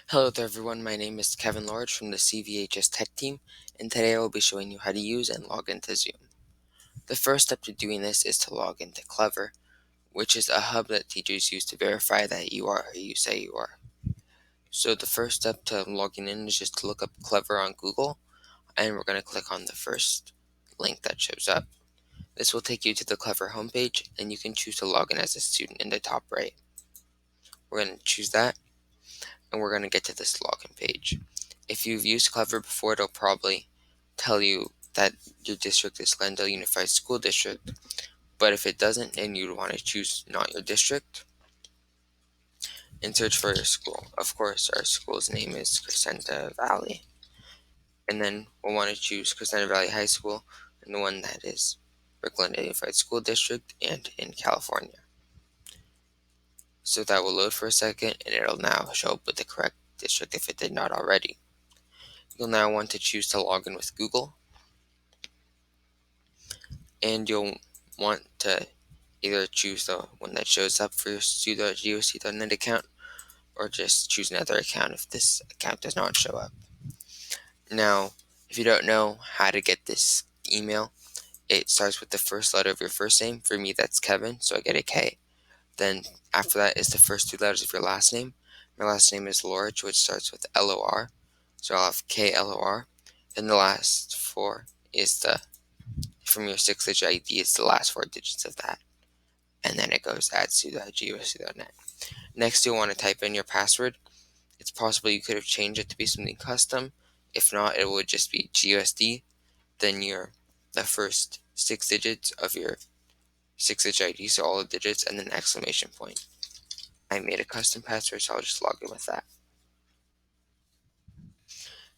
Hello there everyone, my name is Kevin Lorge from the CVHS Tech team, and today I will be showing you how to use and log into Zoom. The first step to doing this is to log into Clever, which is a hub that teachers use to verify that you are who you say you are. So the first step to logging in is just to look up Clever on Google, and we're going to click on the first link that shows up. This will take you to the Clever homepage, and you can choose to log in as a student in the top right. We're going to choose that, and we're going to get to this login page. If you've used Clever before, it'll probably tell you that your district is Glendale Unified School District, but if it doesn't and you want to choose not your district and search for your school. Of course, our school's name is Crescenta Valley, and then we'll want to choose Crescenta Valley High School and the one that is for Glendale Unified School District and in California. So that will load for a second, and it'll now show up with the correct district if it did not already. You'll now want to choose to log in with Google, and you'll want to either choose the one that shows up for your stu.goc.net account, or just choose another account if this account does not show up. Now, if you don't know how to get this email, it starts with the first letter of your first name. For me, that's Kevin, so I get a K. Then after that is the first two letters of your last name. My last name is Lorich, which starts with L-O-R, so I'll have K-L-O-R. Then the last four is from your 6-digit ID, is the last four digits of that. And then it goes at stu.goc.net. Next, you'll want to type in your password. It's possible you could have changed it to be something custom. If not, it would just be GUSD, then the first 6 digits of your 6-digit ID, so all the digits, and then exclamation point. I made a custom password, so I'll just log in with that.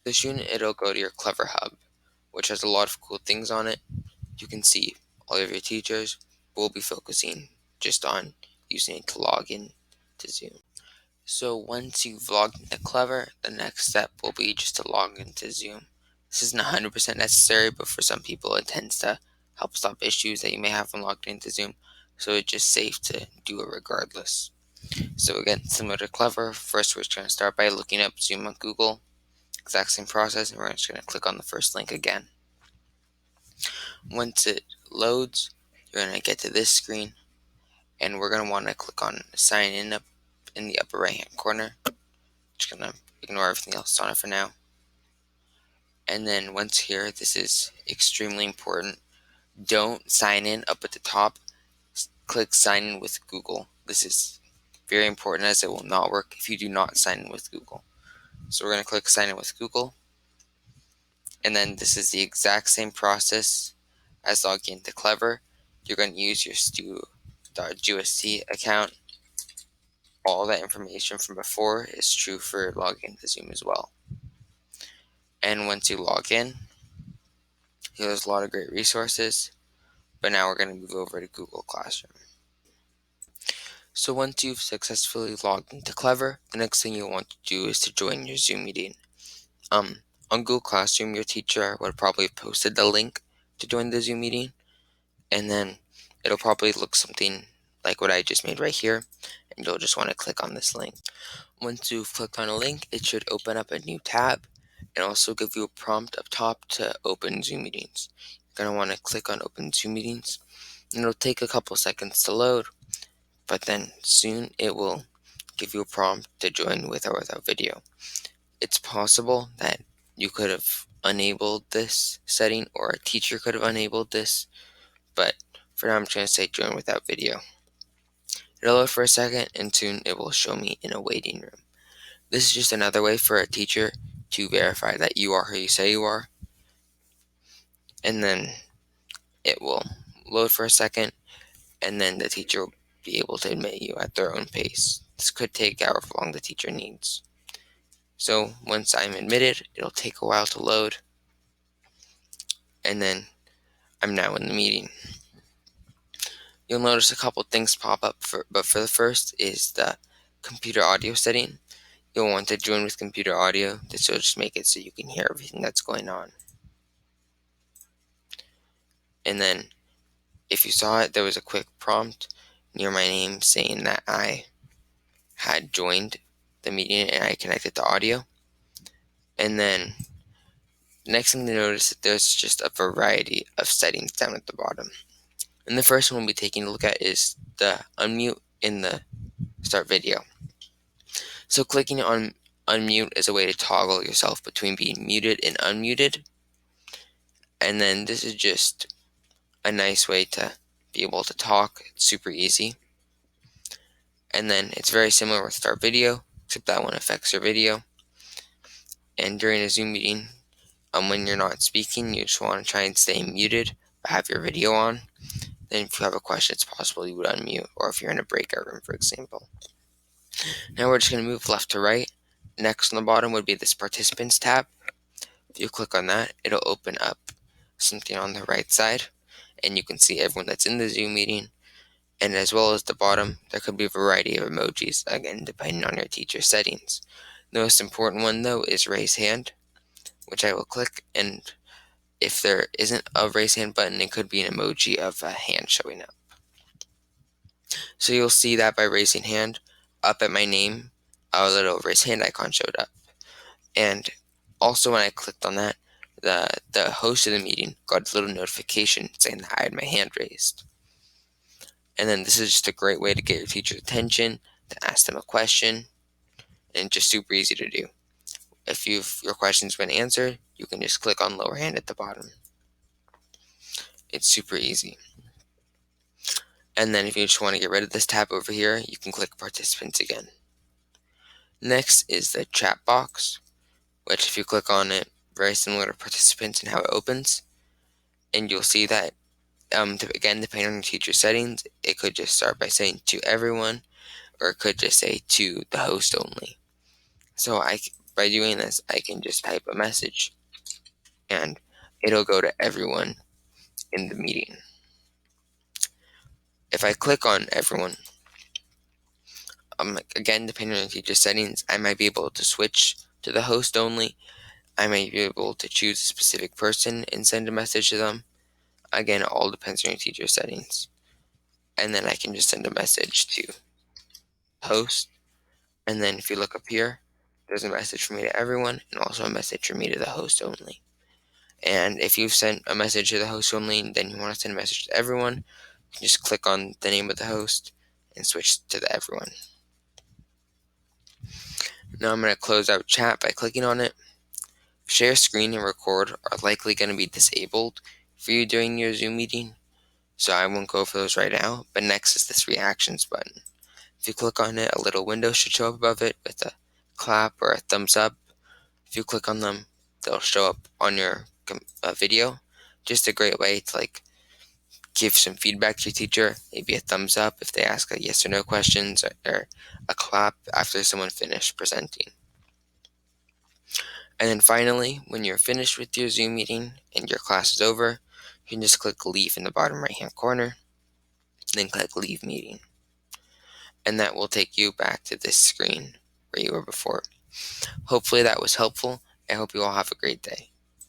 Soon it'll go to your Clever Hub, which has a lot of cool things on it. You can see all of your teachers. We'll be focusing just on using it to log in to Zoom. So once you've logged into Clever, the next step will be just to log into Zoom. This isn't 100% necessary, but for some people it tends to help stop issues that you may have when logged into Zoom, so it's just safe to do it regardless. So again, similar to Clever, first we're just going to start by looking up Zoom on Google. Exact same process, and we're just going to click on the first link again. Once it loads, you're going to get to this screen, and we're going to want to click on sign in up in the upper right hand corner. Just going to ignore everything else on it for now. And then once here, this is extremely important. Don't sign in up at the top. Click sign in with Google. This is very important as it will not work if you do not sign in with Google. So we're going to click sign in with Google. And then this is the exact same process as logging into Clever. You're going to use your stu.goc account. All that information from before is true for logging into Zoom as well. And once you log in, there's a lot of great resources, but now we're going to move over to Google Classroom. So once you've successfully logged into Clever, the next thing you'll want to do is to join your Zoom meeting. On Google Classroom, your teacher would probably have posted the link to join the Zoom meeting, and then it'll probably look something like what I just made right here, and you'll just want to click on this link. Once you've clicked on a link, it should open up a new tab and also give you a prompt up top to open Zoom meetings. You're going to want to click on open Zoom meetings, and it'll take a couple seconds to load, but then soon it will give you a prompt to join with or without video. It's possible that you could have enabled this setting, or a teacher could have enabled this, but for now I'm just going to say join without video. It'll load for a second, and soon it will show me in a waiting room. This is just another way for a teacher to verify that you are who you say you are, and then it will load for a second, and then the teacher will be able to admit you at their own pace. This could take however long the teacher needs. So once I'm admitted, it'll take a while to load, and then I'm now in the meeting. You'll notice a couple things pop up, but for the first is the computer audio setting. You'll want to join with computer audio. This will just make it so you can hear everything that's going on. And then if you saw it, there was a quick prompt near my name saying that I had joined the meeting and I connected to audio. And then next thing to notice that there's just a variety of settings down at the bottom. And the first one we'll be taking a look at is the unmute in the start video. So clicking on unmute is a way to toggle yourself between being muted and unmuted. And then this is just a nice way to be able to talk. It's super easy. And then it's very similar with start video, except that one affects your video. And during a Zoom meeting, when you're not speaking, you just want to try and stay muted, but have your video on. Then if you have a question, it's possible you would unmute, or if you're in a breakout room, for example. Now we're just going to move left to right. Next on the bottom would be this participants tab. If you click on that, it'll open up something on the right side, and you can see everyone that's in the Zoom meeting. And as well as the bottom, there could be a variety of emojis, again, depending on your teacher settings. The most important one, though, is raise hand, which I will click, and if there isn't a raise hand button, it could be an emoji of a hand showing up. So you'll see that by raising hand, up at my name, a little raise hand icon showed up. And also when I clicked on that, the host of the meeting got a little notification saying that I had my hand raised. And then this is just a great way to get your teacher's attention, to ask them a question, and just super easy to do. If your question's been answered, you can just click on lower hand at the bottom. It's super easy. And then if you just want to get rid of this tab over here, you can click participants again. Next is the chat box, which if you click on it, very similar to participants and how it opens. And you'll see that, again, depending on your teacher settings, it could just start by saying to everyone, or it could just say to the host only. So by doing this, I can just type a message, and it'll go to everyone in the meeting. If I click on everyone, again, depending on the teacher settings, I might be able to switch to the host only. I might be able to choose a specific person and send a message to them. Again, it all depends on your teacher settings. And then I can just send a message to host. And then if you look up here, there's a message from me to everyone and also a message from me to the host only. And if you've sent a message to the host only and then you want to send a message to everyone, you can just click on the name of the host and switch to the everyone. Now I'm going to close out chat by clicking on it. Share screen and record are likely going to be disabled for you during your Zoom meeting, so I won't go for those right now, but next is this reactions button. If you click on it, a little window should show up above it with a clap or a thumbs up. If you click on them, they'll show up on your video. Just a great way to give some feedback to your teacher, maybe a thumbs up if they ask a yes or no questions, or a clap after someone finished presenting. And then finally, when you're finished with your Zoom meeting and your class is over, you can just click leave in the bottom right hand corner, then click leave meeting. And that will take you back to this screen where you were before. Hopefully that was helpful. I hope you all have a great day.